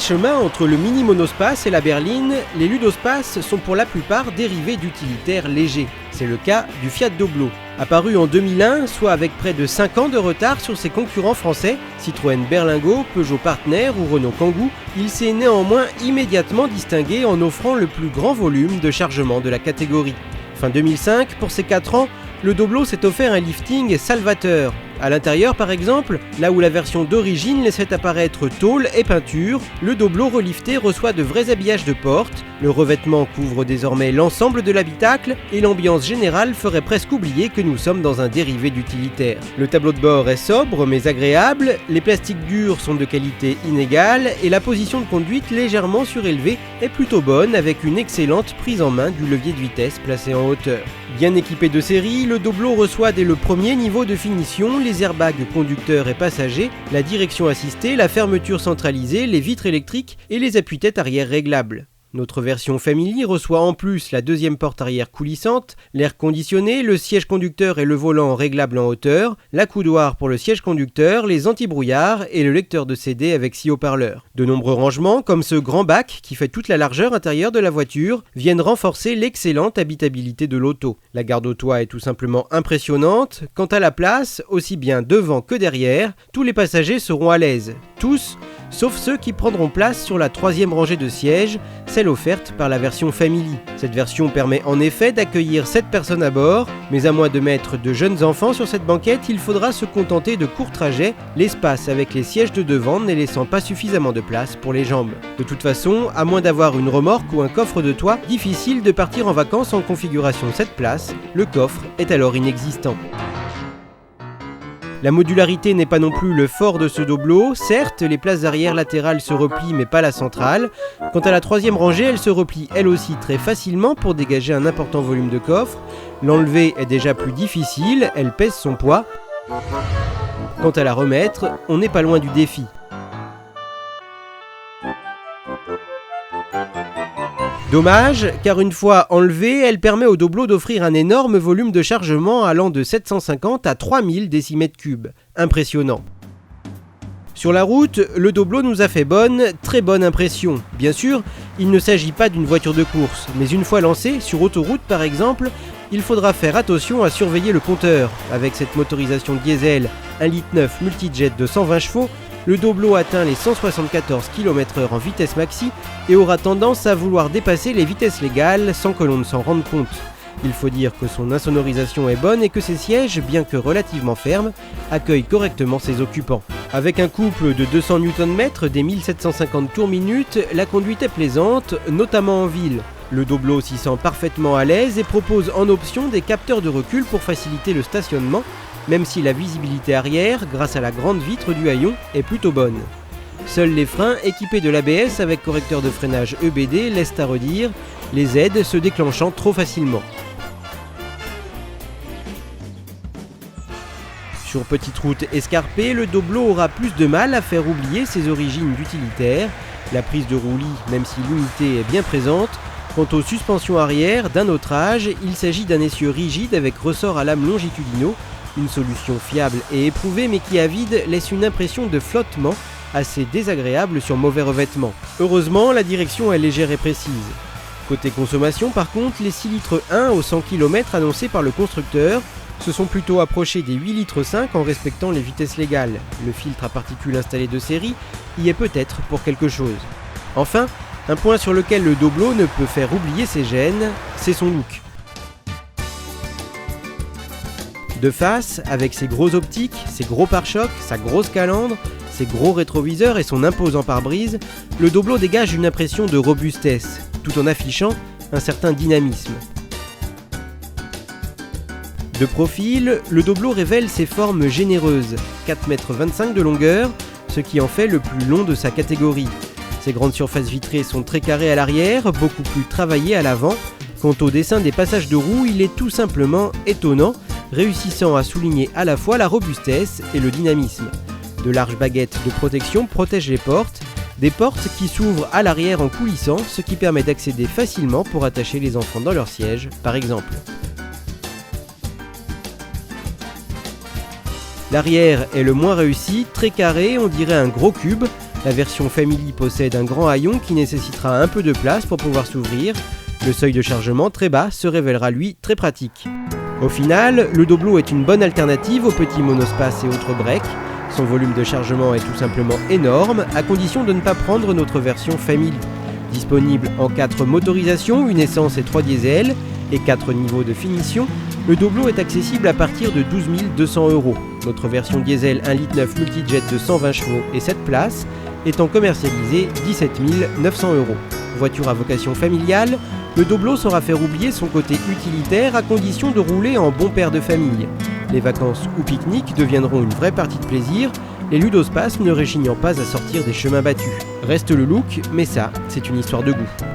mi-chemin entre le mini monospace et la berline, les ludospaces sont pour la plupart dérivés d'utilitaires légers. C'est le cas du Fiat Doblo. Apparu en 2001, soit avec près de 5 ans de retard sur ses concurrents français, Citroën Berlingo, Peugeot Partner ou Renault Kangoo, il s'est néanmoins immédiatement distingué en offrant le plus grand volume de chargement de la catégorie. Fin 2005, pour ses 4 ans, le Doblo s'est offert un lifting salvateur. À l'intérieur par exemple, là où la version d'origine laissait apparaître tôle et peinture, le Doblo relifté reçoit de vrais habillages de porte, le revêtement couvre désormais l'ensemble de l'habitacle et l'ambiance générale ferait presque oublier que nous sommes dans un dérivé d'utilitaire. Le tableau de bord est sobre mais agréable, les plastiques durs sont de qualité inégale et la position de conduite légèrement surélevée est plutôt bonne avec une excellente prise en main du levier de vitesse placé en hauteur. Bien équipé de série, le Doblo reçoit dès le premier niveau de finition les airbags conducteurs et passagers, la direction assistée, la fermeture centralisée, les vitres électriques et les appuie-têtes arrière réglables. Notre version Family reçoit en plus la deuxième porte arrière coulissante, l'air conditionné, le siège conducteur et le volant réglables en hauteur, l'accoudoir pour le siège conducteur, les antibrouillards et le lecteur de CD avec 6 haut-parleurs. De nombreux rangements, comme ce grand bac qui fait toute la largeur intérieure de la voiture, viennent renforcer l'excellente habitabilité de l'auto. La garde au toit est tout simplement impressionnante. Quant à la place, aussi bien devant que derrière, tous les passagers seront à l'aise. Tous, sauf ceux qui prendront place sur la 3e rangée de sièges, celle offerte par la version Family. Cette version permet en effet d'accueillir 7 personnes à bord, mais à moins de mettre de jeunes enfants sur cette banquette, il faudra se contenter de courts trajets, l'espace avec les sièges de devant ne laissant pas suffisamment de place pour les jambes. De toute façon, à moins d'avoir une remorque ou un coffre de toit, difficile de partir en vacances en configuration 7 places, le coffre est alors inexistant. La modularité n'est pas non plus le fort de ce Doblo, certes les places arrière latérales se replient mais pas la centrale. Quant à la 3e rangée, elle se replie elle aussi très facilement pour dégager un important volume de coffre. L'enlever est déjà plus difficile, elle pèse son poids. Quant à la remettre, on n'est pas loin du défi. Dommage, car une fois enlevée, elle permet au Doblo d'offrir un énorme volume de chargement allant de 750 à 3000 décimètres cubes. Impressionnant. Sur la route, le Doblo nous a fait très bonne impression. Bien sûr, il ne s'agit pas d'une voiture de course, mais une fois lancé, sur autoroute par exemple, il faudra faire attention à surveiller le compteur. Avec cette motorisation diesel 1,9 litre multijet de 120 chevaux, le Doblo atteint les 174 km/h en vitesse maxi et aura tendance à vouloir dépasser les vitesses légales sans que l'on ne s'en rende compte. Il faut dire que son insonorisation est bonne et que ses sièges, bien que relativement fermes, accueillent correctement ses occupants. Avec un couple de 200 Nm, des 1750 tours minute, la conduite est plaisante, notamment en ville. Le Doblo s'y sent parfaitement à l'aise et propose en option des capteurs de recul pour faciliter le stationnement, même si la visibilité arrière, grâce à la grande vitre du haillon, est plutôt bonne. Seuls les freins équipés de l'ABS avec correcteur de freinage EBD laissent à redire, les aides se déclenchant trop facilement. Sur petite route escarpée, le Doblo aura plus de mal à faire oublier ses origines d'utilitaire. La prise de roulis, même si limitée, est bien présente. Quant aux suspensions arrière, d'un autre âge, il s'agit d'un essieu rigide avec ressort à lames longitudinaux, une solution fiable et éprouvée mais qui à vide laisse une impression de flottement assez désagréable sur mauvais revêtement. Heureusement, la direction est légère et précise. Côté consommation par contre, les 6 litres 1 au 100 km annoncés par le constructeur se sont plutôt approchés des 8 litres 5 en respectant les vitesses légales. Le filtre à particules installé de série y est peut-être pour quelque chose. Enfin, un point sur lequel le Doblo ne peut faire oublier ses gènes, c'est son look. De face, avec ses gros optiques, ses gros pare-chocs, sa grosse calandre, ses gros rétroviseurs et son imposant pare-brise, le Doblo dégage une impression de robustesse, tout en affichant un certain dynamisme. De profil, le Doblo révèle ses formes généreuses, 4,25 m de longueur, ce qui en fait le plus long de sa catégorie. Ses grandes surfaces vitrées sont très carrées à l'arrière, beaucoup plus travaillées à l'avant. Quant au dessin des passages de roues, il est tout simplement étonnant, réussissant à souligner à la fois la robustesse et le dynamisme. De larges baguettes de protection protègent les portes, des portes qui s'ouvrent à l'arrière en coulissant, ce qui permet d'accéder facilement pour attacher les enfants dans leur siège, par exemple. L'arrière est le moins réussi, très carré, on dirait un gros cube. La version Family possède un grand haillon qui nécessitera un peu de place pour pouvoir s'ouvrir. Le seuil de chargement très bas se révélera lui très pratique. Au final, le Doblo est une bonne alternative aux petits monospaces et autres breaks. Son volume de chargement est tout simplement énorme, à condition de ne pas prendre notre version Family. Disponible en 4 motorisations, une essence et 3 diesel, et 4 niveaux de finition, le Doblo est accessible à partir de 12 200 €. Notre version diesel 1,9 litre multijet de 120 chevaux et 7 places étant commercialisée 17 900 €. Voiture à vocation familiale, le Doblo saura faire oublier son côté utilitaire à condition de rouler en bon père de famille. Les vacances ou pique-niques deviendront une vraie partie de plaisir, les ludospaces ne réchignant pas à sortir des chemins battus. Reste le look, mais ça, c'est une histoire de goût.